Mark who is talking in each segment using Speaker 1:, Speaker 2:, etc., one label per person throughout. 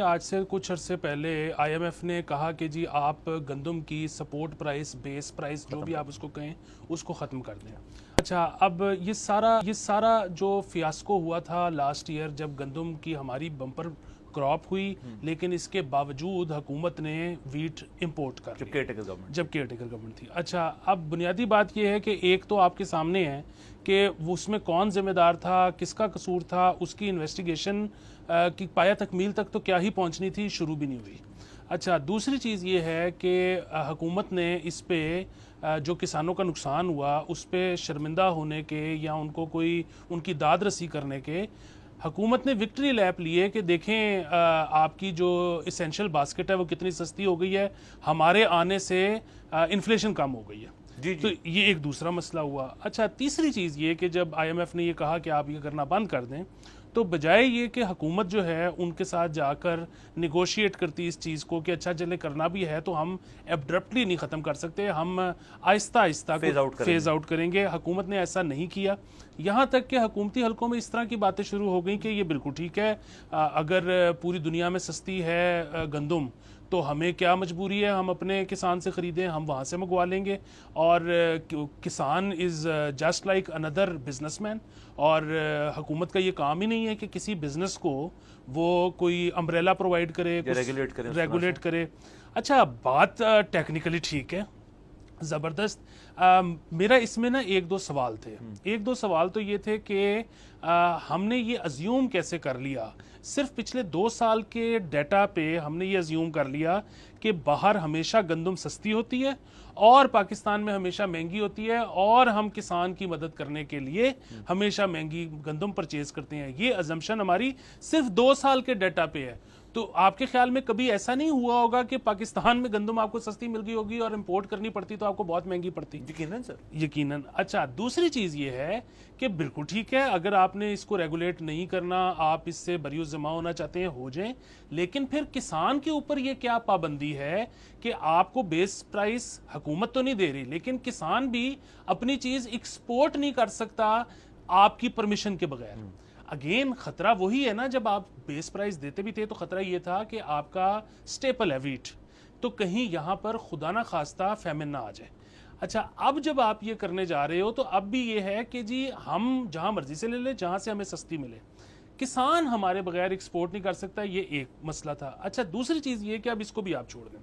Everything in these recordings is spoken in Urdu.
Speaker 1: آج سے کچھ عرصے پہلے آئی ایم ایف نے کہا کہ جی آپ گندم کی سپورٹ پرائس، بیس پرائس، جو بھی آپ اس کو کہیں، اس کو ختم کر دیں. اچھا، اب یہ سارا جو فیاسکو ہوا تھا لاسٹ ایئر جب گندم کی ہماری بمپر کراپ ہوئی، لیکن اس کے باوجود حکومت نے ویٹ امپورٹ کر
Speaker 2: جب کیئر ٹیکر گورنمنٹ
Speaker 1: تھی. اچھا، اب بنیادی بات یہ ہے کہ ایک تو آپ کے سامنے ہے کہ اس میں کون ذمہ دار تھا، کس کا قصور تھا، اس کی انویسٹیگیشن کی پایہ تکمیل تک تو کیا ہی پہنچنی تھی، شروع بھی نہیں ہوئی. اچھا، دوسری چیز یہ ہے کہ حکومت نے اس پہ جو کسانوں کا نقصان ہوا اس پہ شرمندہ ہونے کے یا ان کو کوئی ان کی داد رسی کرنے کے حکومت نے وکٹری لیپ لیے کہ دیکھیں آپ کی جو اسینشل باسکٹ ہے وہ کتنی سستی ہو گئی ہے، ہمارے آنے سے انفلیشن کم ہو گئی ہے. تو یہ ایک دوسرا مسئلہ ہوا. اچھا، تیسری چیز یہ کہ جب آئی ایم ایف نے یہ کہا کہ آپ یہ کرنا بند کر دیں، تو بجائے یہ کہ حکومت جو ہے ان کے ساتھ جا کر نیگوشیٹ کرتی اس چیز کو کہ اچھا چلے کرنا بھی ہے تو ہم ایبڈرپٹلی نہیں ختم کر سکتے، ہم آہستہ آہستہ فیز آؤٹ کریں گے. حکومت نے ایسا نہیں کیا، یہاں تک کہ حکومتی حلقوں میں اس طرح کی باتیں شروع ہو گئیں کہ یہ بالکل ٹھیک ہے، اگر پوری دنیا میں سستی ہے گندم تو ہمیں کیا مجبوری ہے، ہم اپنے کسان سے خریدیں، ہم وہاں سے منگوا لیں گے. اور کسان is just like another business man, اور حکومت کا یہ کام ہی نہیں ہے کہ کسی بزنس کو وہ کوئی امبریلا پرووائڈ کرے، ریگولیٹ کرے. اچھا، بات ٹیکنیکلی ٹھیک ہے، زبردست. میرا اس میں نا ایک دو سوال تھے. ایک دو سوال تو یہ تھے کہ ہم نے یہ ازیوم کیسے کر لیا، صرف پچھلے 2 سال کے ڈیٹا پہ ہم نے یہ ازیوم کر لیا کہ باہر ہمیشہ گندم سستی ہوتی ہے اور پاکستان میں ہمیشہ مہنگی ہوتی ہے، اور ہم کسان کی مدد کرنے کے لیے ہمیشہ مہنگی گندم پرچیز کرتے ہیں. یہ ازمپشن ہماری صرف 2 سال کے ڈیٹا پہ ہے. تو آپ کے خیال میں کبھی ایسا نہیں ہوا ہوگا کہ پاکستان میں گندم آپ کو سستی مل گئی ہوگی اور امپورٹ کرنی پڑتی تو آپ کو بہت مہنگی پڑتی؟
Speaker 2: یقیناً سر،
Speaker 1: یقیناً. اچھا، دوسری چیز یہ ہے کہ بالکل ٹھیک ہے، اگر آپ نے اس کو ریگولیٹ نہیں کرنا، آپ اس سے بری الذمہ ہونا چاہتے ہیں، ہو جائیں، لیکن پھر کسان کے اوپر یہ کیا پابندی ہے کہ آپ کو بیس پرائس حکومت تو نہیں دے رہی، لیکن کسان بھی اپنی چیز ایکسپورٹ نہیں کر سکتا آپ کی پرمیشن کے بغیر. اگین خطرہ وہی ہے نا، جب آپ بیس پرائز دیتے بھی تھے تو خطرہ یہ تھا کہ آپ کا سٹیپل ہے ویٹ، تو کہیں یہاں پر خدا نہ خواستہ فیمن نہ آ جائے. اچھا، اب جب آپ یہ کرنے جا رہے ہو تو اب بھی یہ ہے کہ جی ہم جہاں مرضی سے لے لیں، جہاں سے ہمیں سستی ملے، کسان ہمارے بغیر ایکسپورٹ نہیں کر سکتا. یہ ایک مسئلہ تھا. اچھا، دوسری چیز یہ کہ اب اس کو بھی آپ چھوڑ دیں.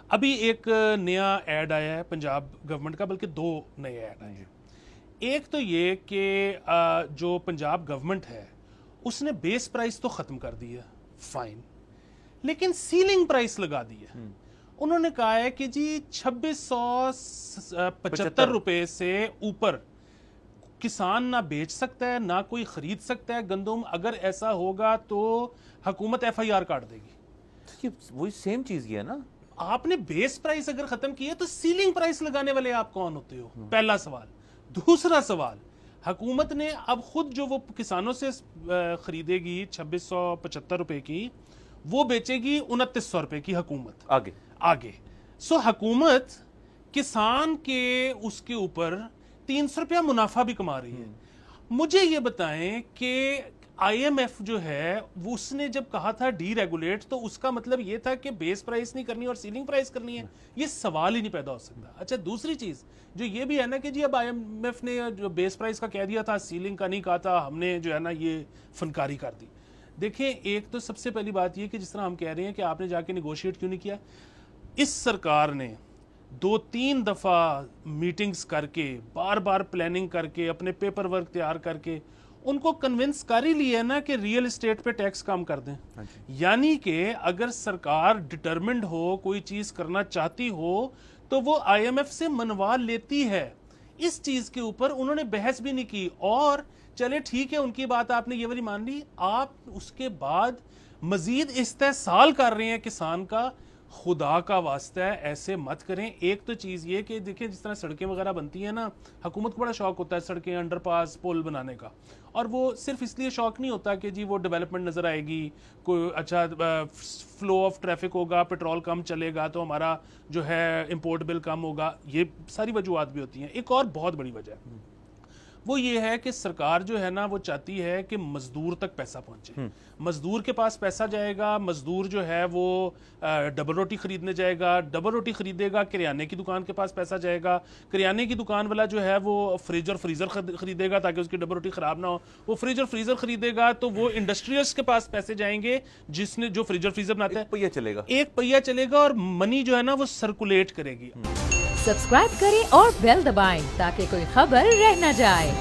Speaker 1: ابھی ایک نیا ایڈ آیا ہے پنجاب گورنمنٹ کا، بلکہ 2 نئے ایڈ آئے ہیں. ایک تو یہ کہ جو پنجاب گورنمنٹ ہے اس نے بیس پرائس تو ختم کر دی ہے، فائن، لیکن سیلنگ پرائس لگا دی ہے. انہوں نے کہا ہے کہ جی 2675 روپے سے اوپر کسان نہ بیچ سکتا ہے، نہ کوئی خرید سکتا ہے گندم. اگر ایسا ہوگا تو حکومت ایف آئی آر کاٹ دے گی.
Speaker 2: وہی سیم چیز یہ ہے نا،
Speaker 1: آپ نے بیس پرائس اگر ختم کی ہے تو سیلنگ پرائس لگانے والے آپ کون ہوتے ہو؟ پہلا سوال. دوسرا سوال، حکومت نے اب خود جو وہ کسانوں سے خریدے گی 2675 روپے کی، وہ بیچے گی 2900 روپے کی حکومت آگے. سو حکومت کسان کے اس کے اوپر 300 روپیہ منافع بھی کما رہی ہے. مجھے یہ بتائیں کہ آئی ایم ایف جو ہے وہ اس نے جب کہا تھا ڈی ریگولیٹ، تو اس کا مطلب یہ تھا کہ بیس پرائس نہیں کرنی اور سیلنگ پرائس کرنی ہے؟ یہ سوال ہی نہیں پیدا ہو سکتا. اچھا، دوسری چیز جو یہ بھی ہے نا کہ جی اب آئی ایم ایف نے جو بیس پرائس کا کہہ دیا تھا، سیلنگ کا نہیں کہا تھا، ہم نے جو ہے نا یہ فنکاری کر دی. دیکھیں، ایک تو سب سے پہلی بات یہ کہ جس طرح ہم کہہ رہے ہیں کہ آپ نے جا کے نیگوشیٹ کیوں نہیں کیا. اس سرکار نے 2-3 دفعہ میٹنگز کر کے، بار بار پلاننگ کر کے، اپنے پیپر ورک تیار کر کے ان کو کنونس کر ہی لیا نا کہ ریئل اسٹیٹ پہ ٹیکس کم کر دیں. یعنی کہ اگر سرکار ڈٹرمنڈ ہو، کوئی چیز کرنا چاہتی ہو تو وہ آئی ایم ایف سے منوا لیتی ہے. اس چیز کے اوپر انہوں نے بحث بھی نہیں کی. اور چلے ٹھیک ہے، ان کی بات آپ نے یہ والی مان لی، آپ اس کے بعد مزید استحصال کر رہے ہیں کسان کا. خدا کا واسطہ ہے ایسے مت کریں. ایک تو چیز یہ کہ دیکھیں جس طرح سڑکیں وغیرہ بنتی ہیں نا، حکومت کو بڑا شوق ہوتا ہے سڑکیں، انڈر پاس، پل بنانے کا. اور وہ صرف اس لیے شوق نہیں ہوتا کہ جی وہ ڈیولپمنٹ نظر آئے گی، کوئی اچھا فلو آف ٹریفک ہوگا، پیٹرول کم چلے گا تو ہمارا جو ہے امپورٹ بل کم ہوگا. یہ ساری وجوہات بھی ہوتی ہیں. ایک اور بہت بڑی وجہ ہے، وہ یہ ہے کہ سرکار جو ہے نا وہ چاہتی ہے کہ مزدور تک پیسہ پہنچے. مزدور کے پاس پیسہ جائے گا, مزدور جو ہے وہ ڈبل روٹی خریدنے جائے گا, ڈبل روٹی خریدے گا, کریانے کی دکان کے پاس پیسہ جائے گا, کریانے کی دکان والا جو ہے وہ فریج اور فریزر خریدے گا تاکہ اس کی ڈبل روٹی خراب نہ ہو, وہ فریج اور فریزر خریدے گا تو وہ انڈسٹریلسٹ کے پاس پیسے جائیں گے جس نے جو فریج اور فریزر بناتا ہے,
Speaker 2: پہیہ چلے گا,
Speaker 1: ایک پہیہ چلے گا اور منی جو ہے نا وہ سرکولیٹ کرے گی.
Speaker 3: سبسکرائب کریں اور بیل دبائیں تاکہ کوئی خبر رہ نہ جائے.